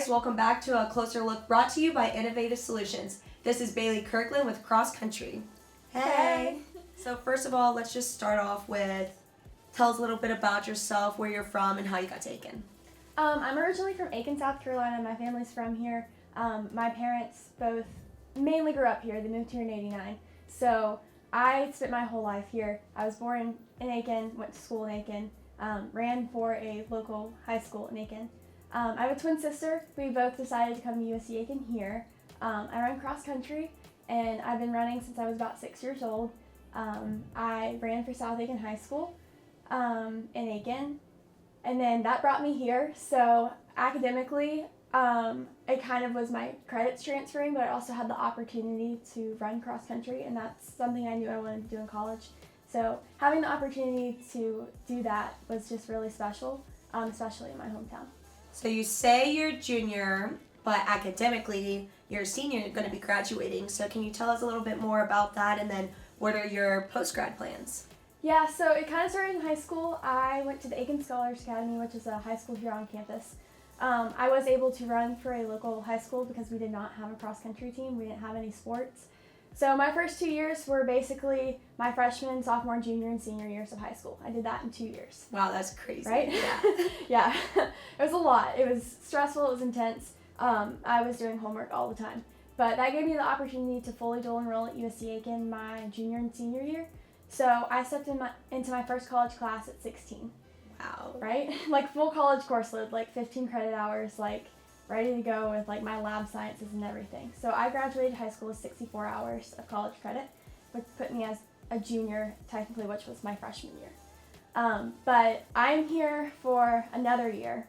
guys, welcome back to A Closer Look brought to you by Innovative Solutions. This is Bailey Kirkland with Cross Country. Hey! So first of all, let's just start off with, tell us a little bit about yourself, where you're from, and how you got to Aiken. I'm originally from Aiken, South Carolina. My family's from here. My parents both mainly grew up here. They moved here in '89. So I spent my whole life here. I was born in Aiken, went to school in Aiken, ran for a local high school in Aiken. I have a twin sister. We both decided to come to USC Aiken here. I run cross country, and I've been running since I was about 6 years old. I ran for South Aiken High School in Aiken, and then that brought me here. So academically, it kind of was my credits transferring, but I also had the opportunity to run cross country, and that's something I knew I wanted to do in college. So having the opportunity to do that was just really special, especially in my hometown. So you say you're junior, but academically you're a senior, you're going to be graduating. So can you tell us a little bit more about that, and then what are your post-grad plans? Yeah, so it kind of started in high school. I went to the Aiken Scholars Academy, which is a high school here on campus. I was able to run for a local high school because we did not have a cross-country team. We didn't have any sports. So my first 2 years were basically my freshman, sophomore, junior, and senior years of high school. I did that in 2 years. Wow, that's crazy. Right? Yeah. Yeah. It was a lot. It was stressful. It was intense. I was doing homework all the time. But that gave me the opportunity to fully dual enroll at USC Aiken my junior and senior year. So I stepped into my first college class at 16. Wow. Right? Like full college course load, like 15 credit hours, like ready to go with like my lab sciences and everything. So I graduated high school with 64 hours of college credit, which put me as a junior technically, which was my freshman year. But I'm here for another year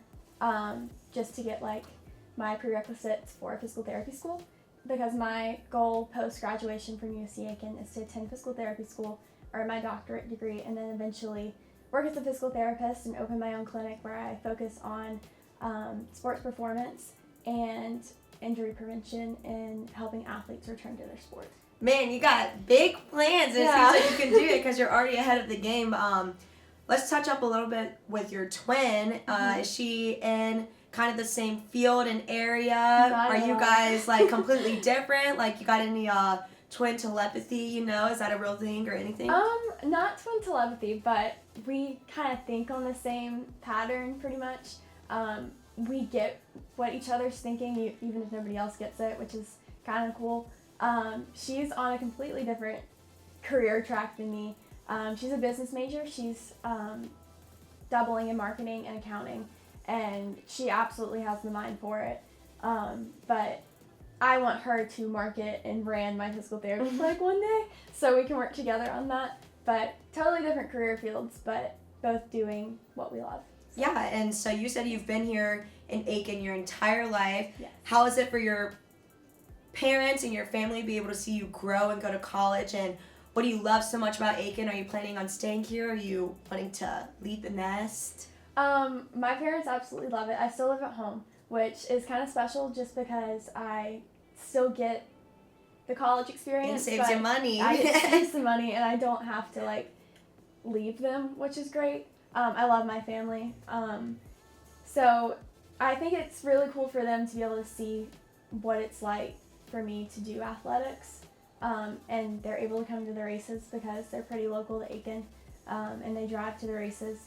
just to get like my prerequisites for physical therapy school, because my goal post-graduation from USC Aiken is to attend physical therapy school, earn my doctorate degree, and then eventually work as a physical therapist and open my own clinic where I focus on sports performance and injury prevention and helping athletes return to their sport. Man, you got big plans. It seems like you can do it because you're already ahead of the game. Let's touch up a little bit with your twin. Is she in kind of the same field and area? Are you guys like completely different? Like you got any twin telepathy, you know? Is that a real thing or anything? Not twin telepathy, but we kind of think on the same pattern pretty much. We get what each other's thinking, even if nobody else gets it, which is kind of cool. She's on a completely different career track than me. She's a business major. She's doubling in marketing and accounting, and she absolutely has the mind for it. But I want her to market and brand my physical therapy clinic one day, so we can work together on that. But totally different career fields, but both doing what we love. So. Yeah, and so you said you've been here in Aiken your entire life. Yes. How is it for your parents and your family to be able to see you grow and go to college? And what do you love so much about Aiken? Are you planning on staying here? Are you wanting to leave the nest? My parents absolutely love it. I still live at home, which is kind of special just because I still get the college experience. And saves you money. I save some money, and I don't have to like leave them, which is great. I love my family. So I think it's really cool for them to be able to see what it's like for me to do athletics. And they're able to come to the races because they're pretty local to Aiken, and they drive to the races.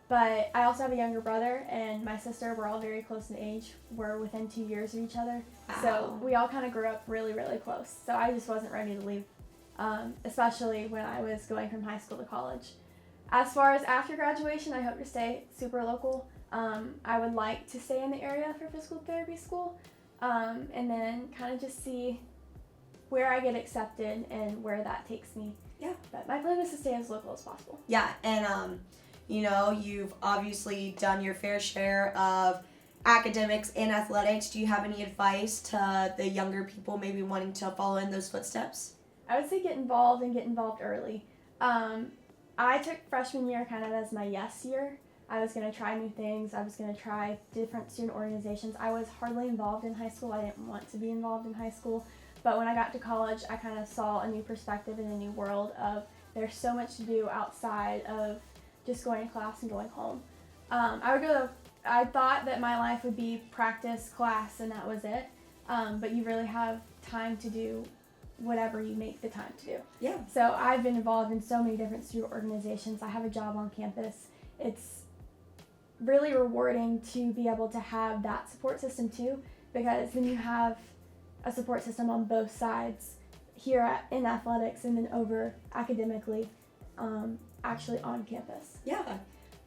But I also have a younger brother and my sister. We're all very close in age. We're within 2 years of each other. Wow. So we all kind of grew up really, really close. So I just wasn't ready to leave, especially when I was going from high school to college. As far as after graduation, I hope to stay super local. I would like to stay in the area for physical therapy school, and then kind of just see where I get accepted and where that takes me. Yeah. But my plan is to stay as local as possible. Yeah, and you know, you've obviously done your fair share of academics and athletics. Do you have any advice to the younger people maybe wanting to follow in those footsteps? I would say get involved and get involved early. I took freshman year kind of as my yes year. I was going to try new things. I was going to try different student organizations. I was hardly involved in high school. I didn't want to be involved in high school. But when I got to college, I kind of saw a new perspective and a new world of there's so much to do outside of just going to class and going home. I would go to I thought that my life would be practice, class, and that was it. But you really have time to do whatever you make the time to do. Yeah. So I've been involved in so many different student organizations. I have a job on campus. It's really rewarding to be able to have that support system too, because then you have a support system on both sides here in athletics and then over academically, actually on campus. Yeah.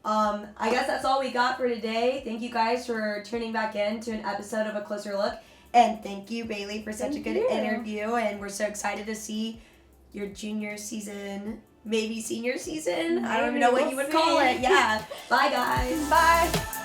I guess that's all we got for today. Thank you guys for tuning back in to an episode of A Closer Look. And thank you, Bailey, for such a good interview. And we're so excited to see your junior season, maybe senior season. I don't even know what you would call it. Yeah. Bye, guys. Bye.